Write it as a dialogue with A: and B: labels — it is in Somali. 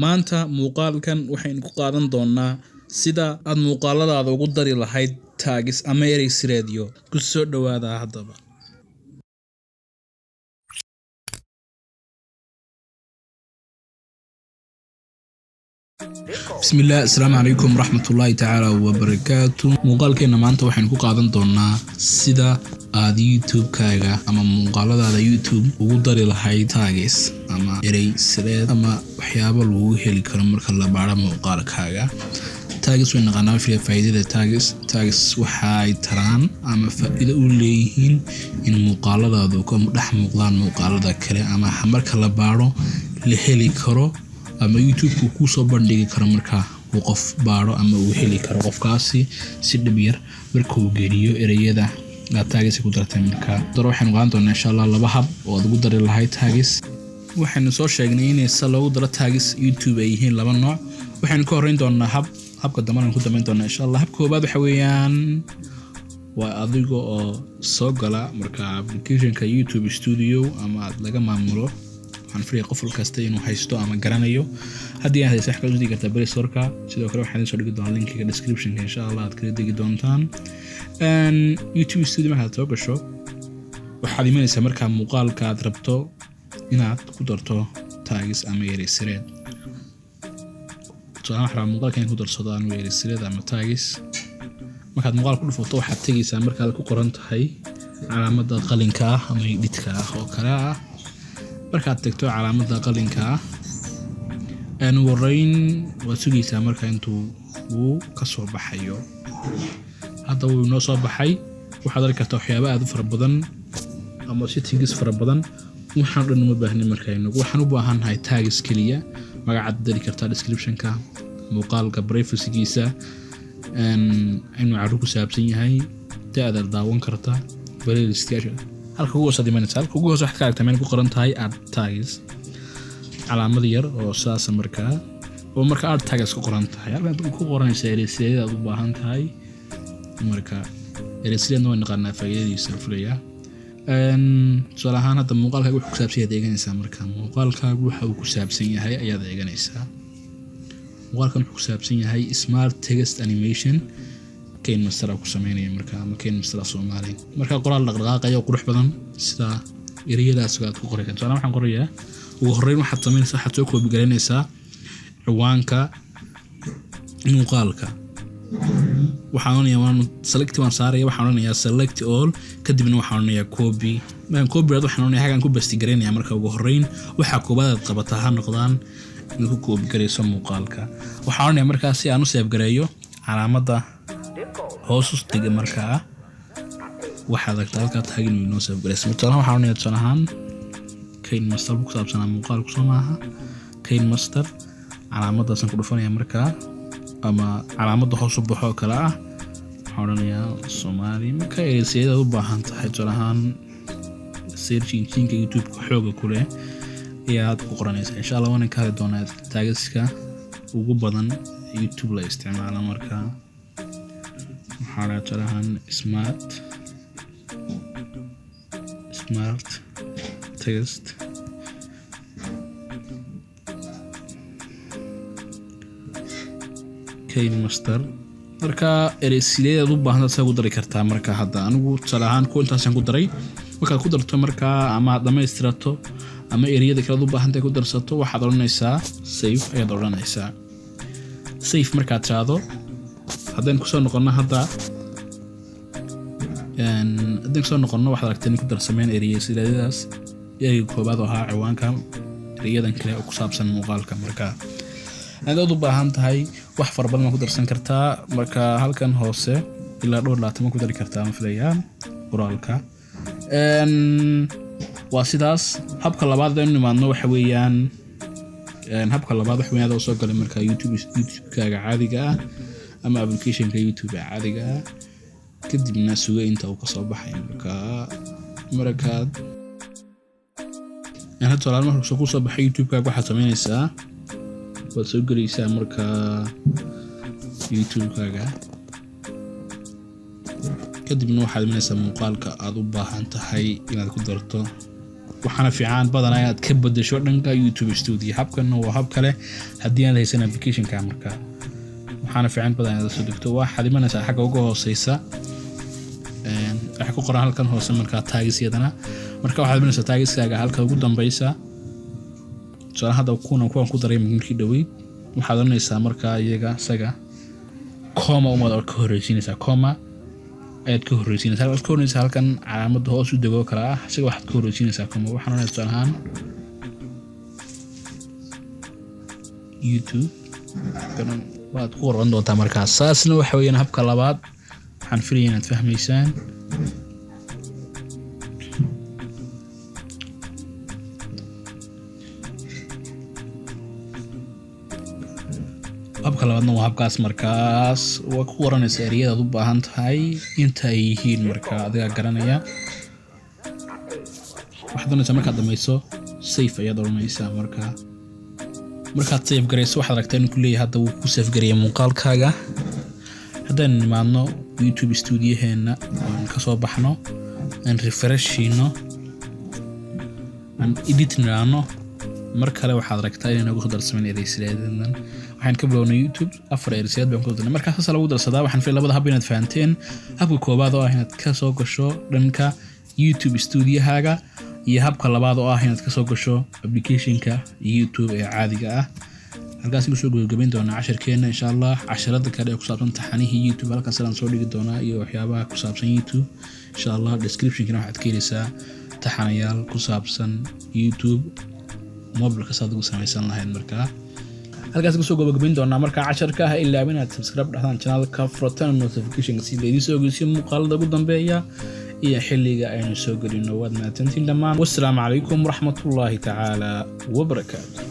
A: maanta muuqaalkan waxaynu ku qaadan doonaa sida aad muuqaaladaada ugu dari lahayd taagis ama erey sireedyo. Ku soo dhawaada haddaba. Bismillah, assalaamu calaykum waraxmatullaahi tacaala wabarakaatu. Muuqaalkeena maanta waxaynu ku qaadan doonaa sida aad YouTube-kaaga ama muuqaaladaada YouTube ugu dari lahayd taagis ama erey sireed ama waxyaabo lagu heli karo marka la baaro muuqaalkaaga. taagis way naqaanaa faa'iidada taagis waxa ay taraan ama faa'iido u leeyihiin in muuqaaladaadu ka dhex muuqdaan muuqaalada kale ama marka la baaro la heli karo ama YouTube-ku ku soo bandhigi karo marka uu qof baaro ama uu heli karo qofkaasi si dhib yar marka uu geliyo ereyada taagis ku dartay marka waxaynu qaadan doonaa insha Allah laba hab oo aad ugu dari lahayd taagis. waxaynu soo sheegnay in si loogu daro taagis YouTube ay yihiin laba nooc. waxaynu ka horeyn doonaa habka dambe ku damayn doonaa insha Allah. habka koobaad waxa weeyaan waa adiga oo soo gala marka application-ka YouTube Studio ama laga maamulo. waxaan filayaa qof kasta inuu haysto ama garanayo. haddii aad haysato waxaad u dhigi kartaa Play Store-ka. sidoo kale waxaan soo dhigi doonaa linkiga description-ka insha Allah aad kala degi doontaan. YouTube Studio markaad soo gasho waxaad imanaysaa marka muuqaalka aad rabto inaad ku darto taagis ama erey sireed. waxaan muuqaalkan ku darsado aan erey sireed ama taagis. markaad muuqaal ku dhufato waxaad tagaysaa marka aad ku qoran tahay calaamadda qalinka ah ama edit-ka ah oo kale ah. markaad tagto calaamadda qalinka ah ugu horeyn waad sugaysaa marka intuu uu ka soo baxayo. hadda wuu inoo soo baxay. waxaad arki kartaa waxyaabo aad u fara badan ama settings fara badan. waxaan dhan uma baahnin markaynu waxaan u baahanahay taagis kaliya. magacaad dari kartaa description-ka, muuqaalka privacy-giisa, inuu caruur ku saabsan yahay, taada daawan karta, playlist-yaasha. halka ugu hoos dhimanaysa halka ugu hoos waxaad ka aragtaa meel ku qoran tahay add tags, calaamad yar oo saas markaa oo marka add tags ku qoran tahay halka ku qoranaysa ereyada aad u baahan tahay. marka ereyada way naqaanaa faa'iidadiisa fulaya. tusaale ahaan hadda muuqaalkaaga wuxuu ku saabsan yahay eeganaysaa. marka muuqaalkaagu waxa uu ku saabsan yahay ayaad eeganaysaa. muuqaalkan wuxuu ku saabsan yahay smart text animation KineMaster ku sameynaya marka ama KineMaster Soomaali. marka qoraal dhaqdhaqaaqayo qurux badan sida ereyadaas aad ku qoray kartaa. waxaan qorayaa ugu horeyn waxaad sameynaysaa waxaad soo koobi gareynaysaa ciwaanka muuqaalka. waxaan onayaa select waan saaraya. waxaan onayaa select all kadibna waxaan onayaa copy. waxaan onayaa hagan ku basti gareynaya. marka ugu horeyn waxa koobaad aad qabataa ha noqdaan in ku copy gareyso muuqaalka. waxaan onayaa markaas si aan u save gareeyo calaamadda hoos u dhiga markaa waxaad aragtaa halka taagin inoo save gareyso. waxaan onayaa tusaalahaan KineMaster ku saabsan muuqaalku soo maaha KineMaster calaamaddaasaan ku dhufanaya markaa ama calaamadda hoos u baxo kala ah. waxaan oranayaa Soomaali. marka ereyada u baahan tahay tusaalahaan search engine-ka YouTube-ka xooga ku leh ayaad ku qoranaysaa. insha Allah waan ka heli doonaa taagiska ugu badan YouTube la isticmaalo. marka waxaan tusaalahaan smart text KineMaster. marka ereyada u baahan tahay ugu dari kartaa. marka hadda anigu tusaale ahaan ku intaasaan ku daray. markaad ku darto marka ama dhamaystirato ama ereyada kale u baahan tahay ku darsato waxaad oranaysaa save ayaad oranaysaa. save markaad tiraado haddaan ku soo noqono waxaad aragtaa in ku darsameen ereyadaas ereyga koobaad oo ahaa ciwaanka ereyadan kale oo ku saabsan muuqaalka. marka aad u baahan tahay wax fara badan ku darsan kartaa. marka halkan hoose ilaa dhowr 20 ku dari kartaa ma filayaan qoraalka. waa sidaas. habka labaad ee nimaadno waxa weeyaan oo soo galay marka YouTube-kaaga caadiga ah ama application-ka YouTube caadiga ah kadibna suga inta uu ka soo baxay. markaad marka ku soo baxay YouTube-kaaga waxaad sameynaysaa waad soo galaysaa marka YouTube-kaaga kadibna waxaad imanaysaa muuqaalka aad u baahan tahay inaad ku darto waxaana fiican badan ayaad ka bedesho dhanka YouTube Studio. habkan waa hab kale haddii aan haysan application-ka markaa waxaana fiican badan inaad soo degto. waxaad imanaysaa xagga ugu hooseysa waxa ku qoran halkan hoose markaa taagisyadana marka waxaad imanaysaa taagiskaaga halka ugu dambeysa soo hadda kuwan ku daray markii dhaweyd waxaad oranaysaa markaa iyaga isaga comma uma ka horeysiinaysaa comma ayaad ka horeysiinaysaa halka ka horeysiinaysaa halkan calaamada hoos u dago kala ah isaga waxaad ka horeysiinaysaa comma waxaan oranaysaa ahaan YouTube kan waad ku qoran doontaa markaa saasna waxa weeyaan habka labaad waxaan filayaa inaad fahmaysaan. habka labaadna waa habkaas markaas waa ku qoranaysa ereyadaad u baahan tahay inta ay yihiin markaa adiga garanaya. waxaad doonaysaa markaad dhamayso save ayaad oranaysaa markaad save garayso waxaad aragtaa inuu ku leeyahay hadda wuu ku save gareeyay muuqaalkaaga. haddaan nimaadno YouTube Studio-heena aan ka soo baxno aan refreshino aan edit niraano mar kale waxaad aragtaa inay nagu darsamaan ereysireedan waxaan ka bilownay YouTube 4 ereysireed baan ku darnay markaas lagu darsadaa. waxaan filayaa labada hab inaad fahanteen. habka koobaad oo ah inaad ka soo gasho dhanka YouTube Studio-haaga iyo habka labaad oo ah inaad ka soo gasho application-ka YouTube ee caadiga ah. halkaas ku soo gudbin doona casharkeena insha Allah. casharada kale ee ku saabsan taxanihii YouTube halkaas aan soo dhigi doonaa iyo waxyaabaha ku saabsan YouTube insha Allah. description-kana waxaad ka helaysaa taxanayaal ku saabsan YouTube mobilka saad ugu samaysan lahayd markaa halkaas ku soo gudbin doonaa markaa casharka ah. ilaa inaad subscribe dhahdaan channel-ka furtaan notification si leedii soo gudbiyo muuqaalada ugu dambeeya iyo xilliga aynu soo galino. waad mahadsantiin dhammaan. wassalaamu calaykum waraxmatullaahi tacaala wabarakaatuh.